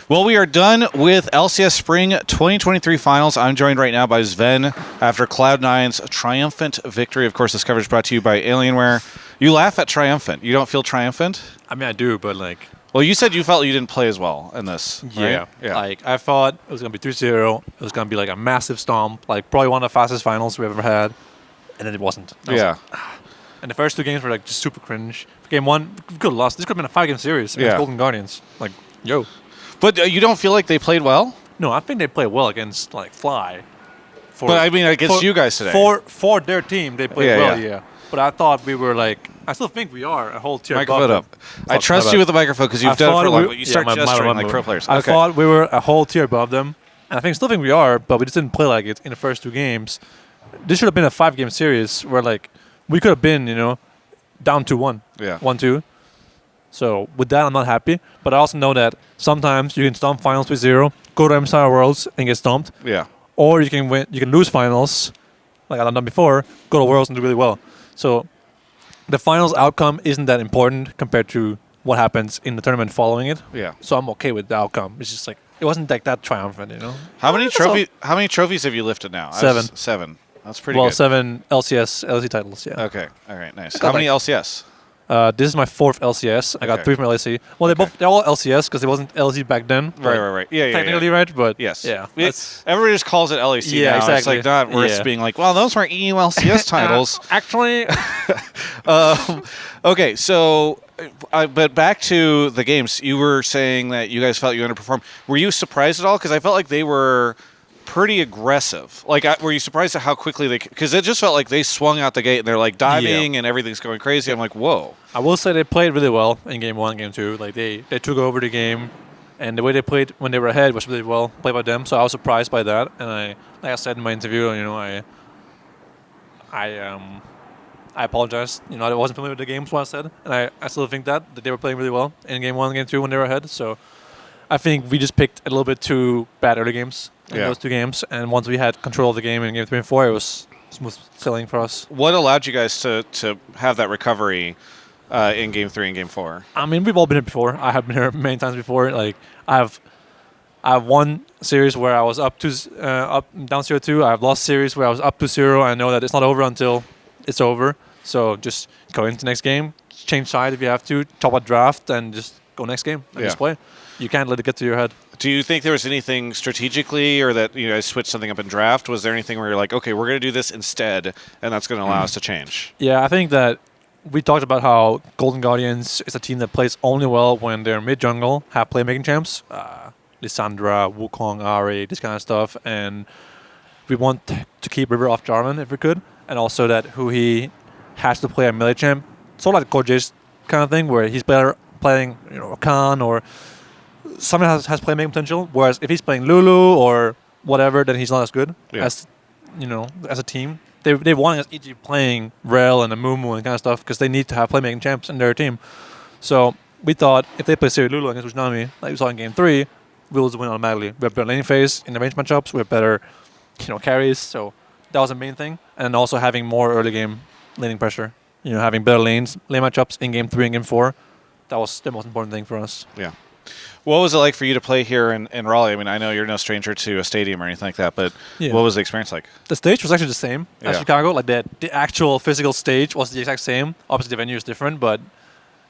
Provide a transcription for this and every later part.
Well, we are done with LCS Spring 2023 Finals. I'm joined right now by Zven after Cloud9's triumphant victory. Of course, this coverage is brought to you by Alienware. You laugh at triumphant. You don't feel triumphant? I mean, I do, but like... Well, you said you felt you didn't play as well in this, yeah. right? Yeah. Like, I thought it was going to be 3-0. It was going to be like a massive stomp. Like, probably one of the fastest finals we've ever had. And then it wasn't. Yeah. And the first two games were like just super cringe. Game one, we could have lost. This could have been a 5-game series against Golden Guardians. Like, yo. But you don't feel like they played well? No, I think they played well against like Fly. But I mean, against you guys today. For their team, they played well, yeah. But I thought we were like, I still think we are a whole tier above them. Microphone up. I trust you with the microphone because you've done it for a long time. You start gesturing like pro players. I thought we were a whole tier above them. And I still think we are, but we just didn't play like it in the first two games. This should have been a 5-game series where like we could have been, down 2-1. Yeah. 1-2. So with that, I'm not happy. But I also know that sometimes you can stomp finals with 0, go to Empire Worlds and get stomped. Yeah. Or you can win. You can lose finals, like I've done before. Go to Worlds and do really well. So the finals outcome isn't that important compared to what happens in the tournament following it. Yeah. So I'm okay with the outcome. It's just like it wasn't like that triumphant, How many trophies have you lifted now? 7. 7. That's pretty well, good. 7 LC titles. Yeah. Okay. All right. Nice. How many LCS? This is my 4th LCS. I got 3 from LEC. Well, they're all LCS because it wasn't LEC back then. Right. Yeah. Technically, right? But yes. Yeah. Everybody just calls it LEC yeah, now. Exactly. It's like not worth being like, well, those weren't EU LCS titles. Actually. Okay, so, but back to the games. You were saying that you guys felt you underperformed. Were you surprised at all? Because I felt like they were pretty aggressive. Like, were you surprised at how quickly they... Because it just felt like they swung out the gate and they're like diving and everything's going crazy. I'm like, whoa. I will say they played really well in Game 1, Game 2. Like, they took over the game, and the way they played when they were ahead was really well played by them. So I was surprised by that. And like I said in my interview, I apologize. I wasn't familiar with the games what I said, and I still think that they were playing really well in Game 1, Game 2 when they were ahead. So I think we just picked a little bit too bad early games in those two games, and once we had control of the game in Game 3 and 4, it was smooth sailing for us. What allowed you guys to have that recovery in Game 3 and Game 4? I mean, we've all been here before. I have been here many times before. Like I have won series where I was down 0-2. I've lost series where I was up 2-0. I know that it's not over until it's over. So just go into the next game, change side if you have to, top a draft, and just go next game and just play. You can't let it get to your head. Do you think there was anything strategically or that you guys switched something up in draft? Was there anything where you're like, okay, we're going to do this instead, and that's going to allow us to change? Yeah, I think that we talked about how Golden Guardians is a team that plays only well when they're mid-jungle, have playmaking champs, Lissandra, Wukong, Ari, this kind of stuff, and we want to keep River off Jarvan if we could, and also that he has to play a melee champ, sort of like Koji's kind of thing, where he's better playing, Khan or someone has playmaking potential. Whereas if he's playing Lulu or whatever, then he's not as good as a team. They want us EG playing Rel and Amumu and kind of stuff because they need to have playmaking champs in their team. So we thought if they play Siri Lulu against Ushnami, like we saw in Game 3, we'll just win automatically. We have better laning phase in the range matchups. We have better, carries. So that was the main thing, and also having more early game laning pressure. Having better lane matchups in Game 3 and Game 4. That was the most important thing for us. Yeah. What was it like for you to play here in Raleigh? I mean, I know you're no stranger to a stadium or anything like that, but what was the experience like? The stage was actually the same as Chicago. Like the actual physical stage was the exact same. Obviously, the venue is different, but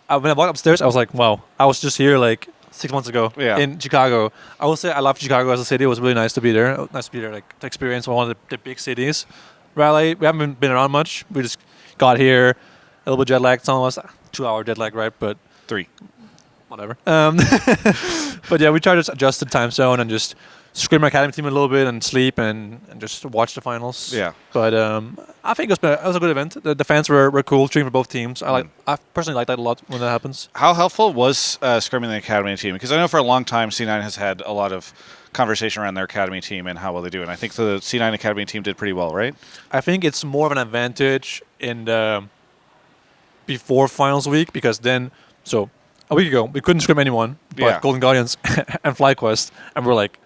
when I walked upstairs, I was like, wow, I was just here like 6 months ago in Chicago. I will say I loved Chicago as a city. It was really nice to be there. Like to experience one of the big cities. Raleigh, we haven't been around much. We just got here, a little bit jet lagged. Some of us 2-hour jet lag, right? But 3. Whatever. But yeah, we tried to adjust the time zone and just scream our academy team a little bit and sleep and just watch the finals. Yeah. But I think it was a good event. The fans were cool, cheering for both teams. I personally like that a lot when that happens. How helpful was scrimming the academy team? Because I know for a long time C9 has had a lot of conversation around their academy team and how well they do. And I think the C9 academy team did pretty well, right? I think it's more of an advantage in the before finals week because then a week ago, we couldn't scrim anyone but Golden Guardians and FlyQuest. And we're like,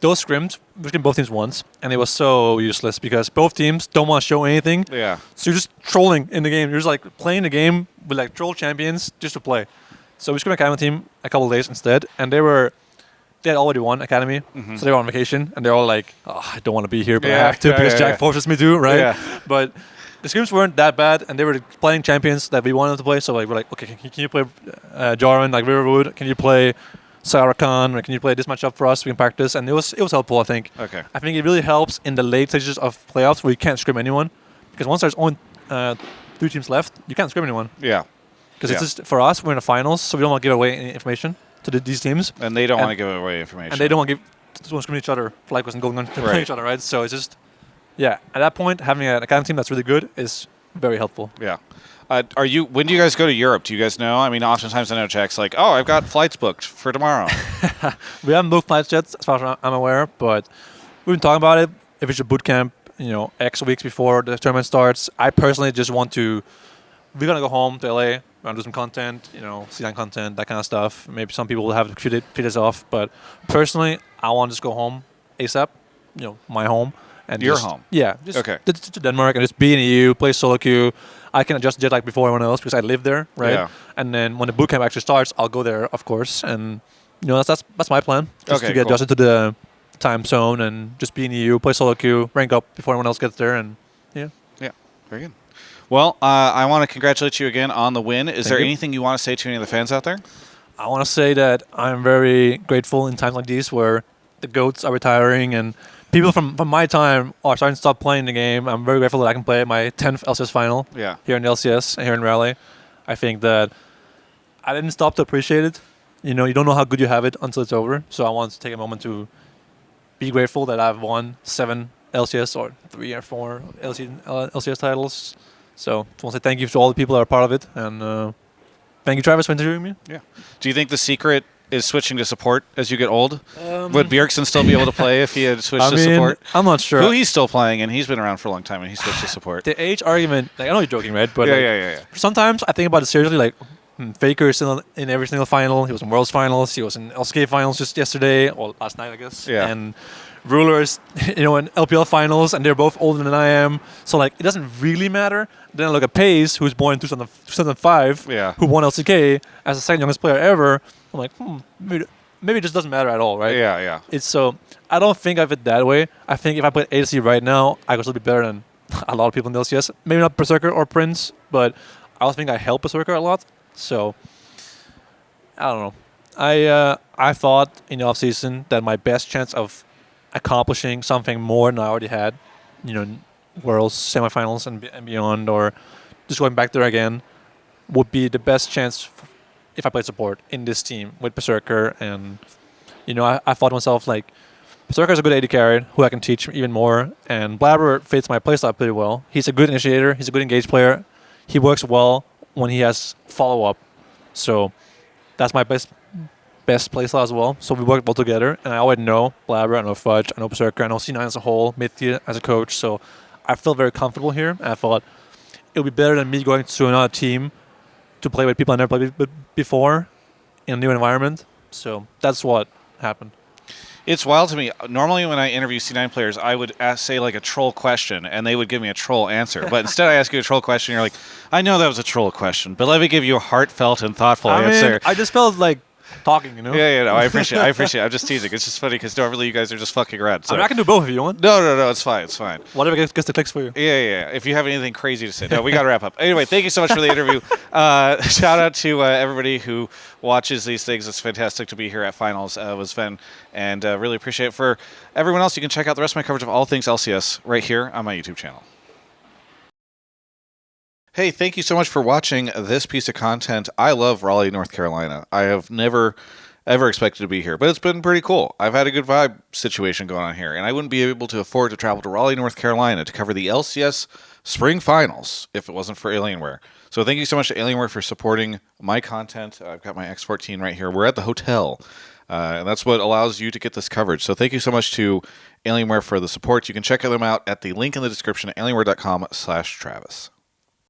those scrims, we scrimmed both teams once, and it was so useless because both teams don't want to show anything. Yeah. So you're just trolling in the game. You're just like playing the game with like troll champions just to play. So we scrimmed Academy team a couple of days instead, and they were they had already won Academy, so they were on vacation, and they're all like, "Oh, I don't want to be here, but I have to because Jack forces me to, right?" Yeah. But the scrims weren't that bad, and they were playing champions that we wanted to play. So like we're like, okay, can you play Jarvan, like Riverwood? Can you play Sarah Khan? Or can you play this matchup for us? We can practice, and it was helpful. I think. Okay. I think it really helps in the late stages of playoffs where you can't scrim anyone, because once there's only 3 teams left, you can't scrim anyone. Yeah. Because it's just for us, we're in the finals, so we don't want to give away any information to these teams. And they don't want to give away information. And they don't want to scrim each other. Flag wasn't going on to play each other, right? So it's just, at that point, having an academy team that's really good is very helpful. Yeah. When do you guys go to Europe? Do you guys know? I mean, oftentimes I know Jack's like, oh, I've got flights booked for tomorrow. We haven't booked flights yet, as far as I'm aware, but we've been talking about it. If it's a boot camp, X weeks before the tournament starts, I personally just want to. We're gonna go home to LA. We're gonna do some content, C9 content, that kind of stuff. Maybe some people will have a few days off, but personally, I want to just go home ASAP. My home. And your home? Yeah. Just okay. To Denmark and just be in the EU, play solo queue. I can adjust jet lag before everyone else because I live there, right? Yeah. And then when the bootcamp actually starts, I'll go there, of course. And that's my plan. Just to get adjusted to the time zone and just be in the EU, play solo queue, rank up before everyone else gets there, and yeah. Yeah. Very good. Well, I want to congratulate you again on the win. Is there anything you want to say to any of the fans out there? I want to say that I'm very grateful in times like these where the GOATs are retiring and people from my time are starting to stop playing the game. I'm very grateful that I can play my 10th LCS final here in the LCS and here in Raleigh. I think that I didn't stop to appreciate it. You don't know how good you have it until it's over. So I want to take a moment to be grateful that I've won 7 LCS or 3 or 4 LCS titles. So I want to say thank you to all the people that are part of it. And thank you, Travis, for interviewing me. Yeah. Do you think the secret is switching to support as you get old? Would Bjergsen still be able to play if he had switched to support? I'm not sure. Who he's still playing, and he's been around for a long time, and he switched to support. The age argument, I know you're joking, right? But yeah. Sometimes I think about it seriously, like, Faker is still in every single final. He was in Worlds finals. He was in LCK finals just yesterday, or last night, I guess. Yeah. And Ruler is, in LPL finals, and they're both older than I am. So, like, it doesn't really matter. Then I look at Pace, who was born in 2005, who won LCK as the second youngest player ever. I'm like, maybe it just doesn't matter at all, right? Yeah. It's so I don't think of it that way. I think if I played ADC right now, I could still be better than a lot of people in the LCS. Maybe not Berserker or Prince, but I also think I help Berserker a lot. So I don't know. I thought in the offseason that my best chance of accomplishing something more than I already had, Worlds, semifinals and beyond, or just going back there again, would be the best chance if I played support in this team with Berserker. And, I thought to myself, like, Berserker's a good AD carry who I can teach even more, and Blabber fits my playstyle pretty well. He's a good initiator. He's a good engaged player. He works well when he has follow-up. So that's my best playstyle as well. So we work well together, and I already know Blabber, I know Fudge, I know Berserker, I know C9 as a whole, mid-tier as a coach. So I feel very comfortable here, and I thought it would be better than me going to another team to play with people I never played with before in a new environment. So that's what happened. It's wild to me. Normally when I interview C9 players, I would say like a troll question, and they would give me a troll answer. But instead I ask you a troll question, you're like, I know that was a troll question, but let me give you a heartfelt and thoughtful answer. I just felt like talking, Yeah, no, I appreciate it. I'm just teasing. It's just funny because normally you guys are just fucking around. So. I can do both if you want. No, it's fine. Whatever gets the clicks for you. Yeah. If you have anything crazy to say. No, we got to wrap up. Anyway, thank you so much for the interview. Shout out to everybody who watches these things. It's fantastic to be here at Finals with Zven, and really appreciate it. For everyone else, you can check out the rest of my coverage of all things LCS right here on my YouTube channel. Hey, thank you so much for watching this piece of content. I love Raleigh, North Carolina. I have never, ever expected to be here, but it's been pretty cool. I've had a good vibe situation going on here, and I wouldn't be able to afford to travel to Raleigh, North Carolina to cover the LCS Spring Finals if it wasn't for Alienware. So thank you so much to Alienware for supporting my content. I've got my X14 right here. We're at the hotel, and that's what allows you to get this coverage. So thank you so much to Alienware for the support. You can check them out at the link in the description at alienware.com/Travis.